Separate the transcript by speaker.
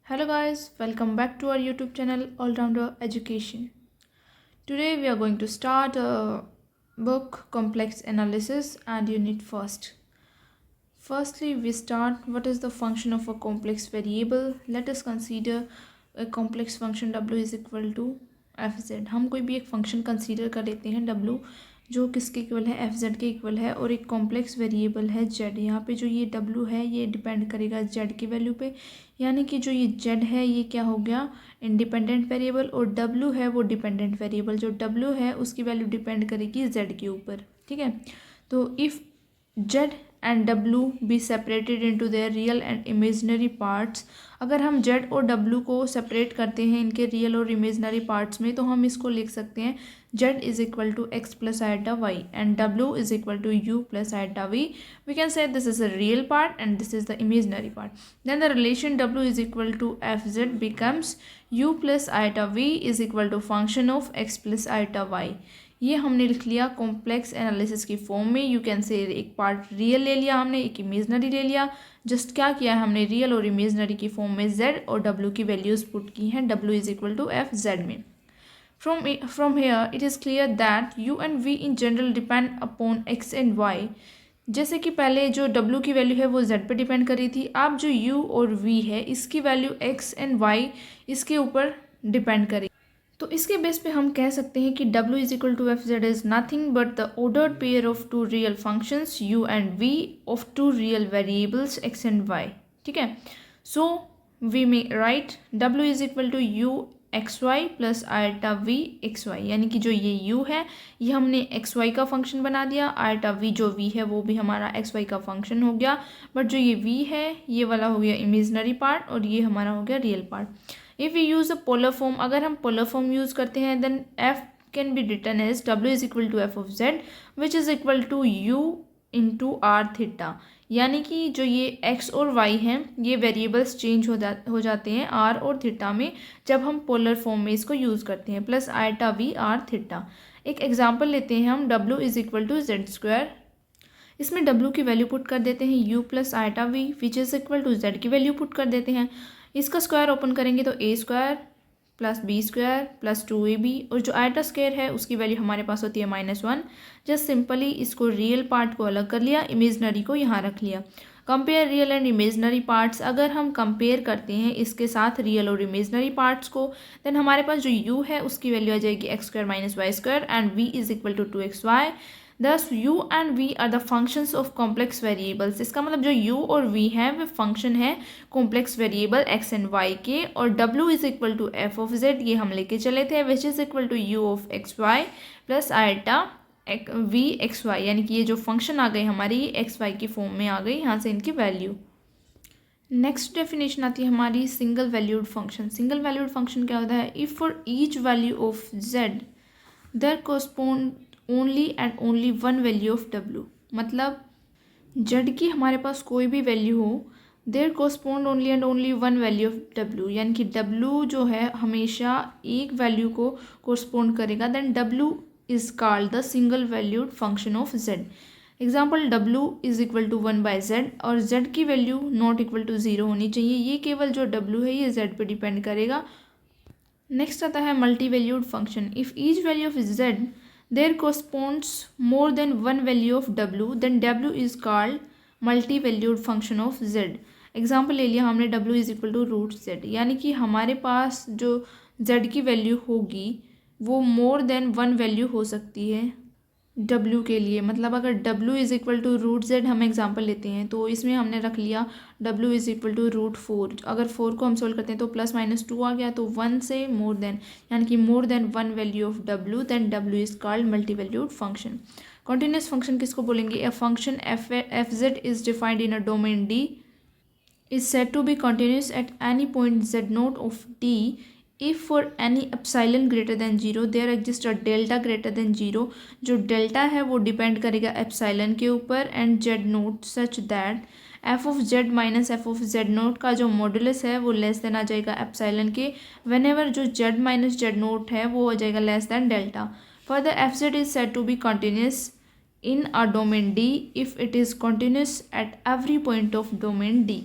Speaker 1: Hello guys, welcome back to our YouTube channel All Rounder Education. Today we are going to start a book complex analysis and unit first. Firstly, we start what is the function of a complex variable. Let us consider a complex function w is equal to fz. हम कोई भी एक function consider कर लेते हैं w जो किसके equal है fz के इक्वल है और एक कॉम्प्लेक्स वेरिएबल है z. यहाँ पे जो ये w है ये डिपेंड करेगा z की वैल्यू पे, यानी कि जो ये z है ये क्या हो गया इंडिपेंडेंट वेरिएबल और w है वो डिपेंडेंट वेरिएबल. जो w है उसकी वैल्यू डिपेंड करेगी z के ऊपर. ठीक है, तो if z and w be separated into their real and imaginary parts. अगर हम z और w को सेपरेट करते हैं इनके रियल और इमेजिनरी पार्ट्स में तो हम इसको लिख सकते हैं z is equal to x plus iota y and w is equal to u plus iota v. We can say this is the real part and this is the imaginary part. Then the relation w is equal to fz becomes u plus iota v is equal to function of x plus iota y. ये हमने लिख लिया complex analysis की form में. You can say एक part real ले लिया हमने, एक इमेजनरी ले लिया. जस्ट क्या किया है हमने रियल और इमेजनरी की फॉर्म में z और w की वैल्यूज़ पुट की हैं w is equal to F Z में. From here it is clear that u and v in general depend upon x and y. जैसे कि पहले जो w की वैल्यू है वो z पे डिपेंड कर रही थी, अब जो u और v है इसकी वैल्यू x एंड y इसके ऊपर डिपेंड करेगी. तो इसके बेस पे हम कह सकते हैं कि w is equal to F z is nothing but the ordered pair of two real functions u and v of two real variables x and y. ठीक है, so we may write w is equal to u x y plus iota v x y, यानी कि जो ये u है ये हमने x Y का फंक्शन बना दिया, आयटा v जो v है वो भी हमारा एक्स वाई का फंक्शन हो गया, बट जो ये v है ये वाला हो गया इमेजनरी पार्ट और ये हमारा हो गया real part. If we use a polar form, अगर हम पोलर फॉर्म यूज़ करते हैं then f can be written as w is equal to f of z which is equal to u into r theta. यानी कि जो ये x और y हैं ये वेरिएबल्स चेंज हो जाते हैं r और थीटा में जब हम पोलर फॉर्म में इसको यूज़ करते हैं, plus iota v r theta. एक एग्जांपल लेते हैं हम w is equal to z square. इसमें w की वैल्यू पुट कर देते हैं u plus iota v which is equal to z की वैल्यू पुट कर देते हैं. इसका स्क्वायर ओपन करेंगे तो a square plus b square plus 2ab और जो आयटा स्क्वायर है उसकी वैल्यू हमारे पास होती है -1. जस्ट सिंपली इसको रियल पार्ट को अलग कर लिया, इमेजनरी को यहाँ रख लिया. Compare real and imaginary parts. अगर हम कंपेयर करते हैं इसके साथ रियल और इमेजनरी पार्ट्स को देन हमारे पास जो u है उसकी वैल्यू आ जाएगी x square minus y square and v is equal to 2xy. Thus u and v are the functions of complex variables. इसका मतलब जो u और v हैं वे फंक्शन है complex variable x and y के, और w is equal to f of z ये हम लेके चले थे which is equal to u of x y plus iota v x y, यानी कि ये जो फंक्शन आ गई हमारी एक्स वाई की फॉर्म में आ गई, यहाँ से इनकी वैल्यू. नेक्स्ट डेफिनेशन आती है हमारी single valued function. Single valued function क्या होता है? If for each value of z there correspond only and only one value of w. मतलब z की हमारे पास कोई भी वैल्यू हो there correspond only and only one value of w, यानी कि w जो है हमेशा एक वैल्यू को कोरस्पोंड करेगा, then w is called the single valued function of z. Example w is equal to 1/z और z की वैल्यू नॉट इक्वल टू 0 होनी चाहिए. ये केवल जो w है ये z पे डिपेंड करेगा. नेक्स्ट आता है multi valued function. If each value of z there corresponds more than one value of w then w is called multi-valued function of z. Example ले लिया हमने w is equal to root z, यानी कि हमारे पास जो z की value होगी वो मोर देन वन वैल्यू हो सकती है w के लिए. मतलब अगर w is equal to root z हम एग्जांपल लेते हैं तो इसमें हमने रख लिया w is equal to root 4. अगर 4 को हम सोल्व करते हैं तो प्लस माइनस 2 आ गया, तो 1 से मोर देन यानी कि more than one value of w then w is called multi valued function. Continuous function किसको बोलेंगे? A function f z is defined in a domain d is said to be continuous at any point z naught of d if for any epsilon greater than 0 there exist a delta greater than 0. जो delta है वो depend करेगा epsilon के ऊपर and Z note such that F of Z minus F of Z note का जो modulus है वो लेस देन आ जाएगा एप्सिलॉन के, वेन एवर जो जेड माइनस जेड नोट है वो आ जाएगा less than delta. Further f z is said to be continuous in a domain d if it is continuous at every point of domain d.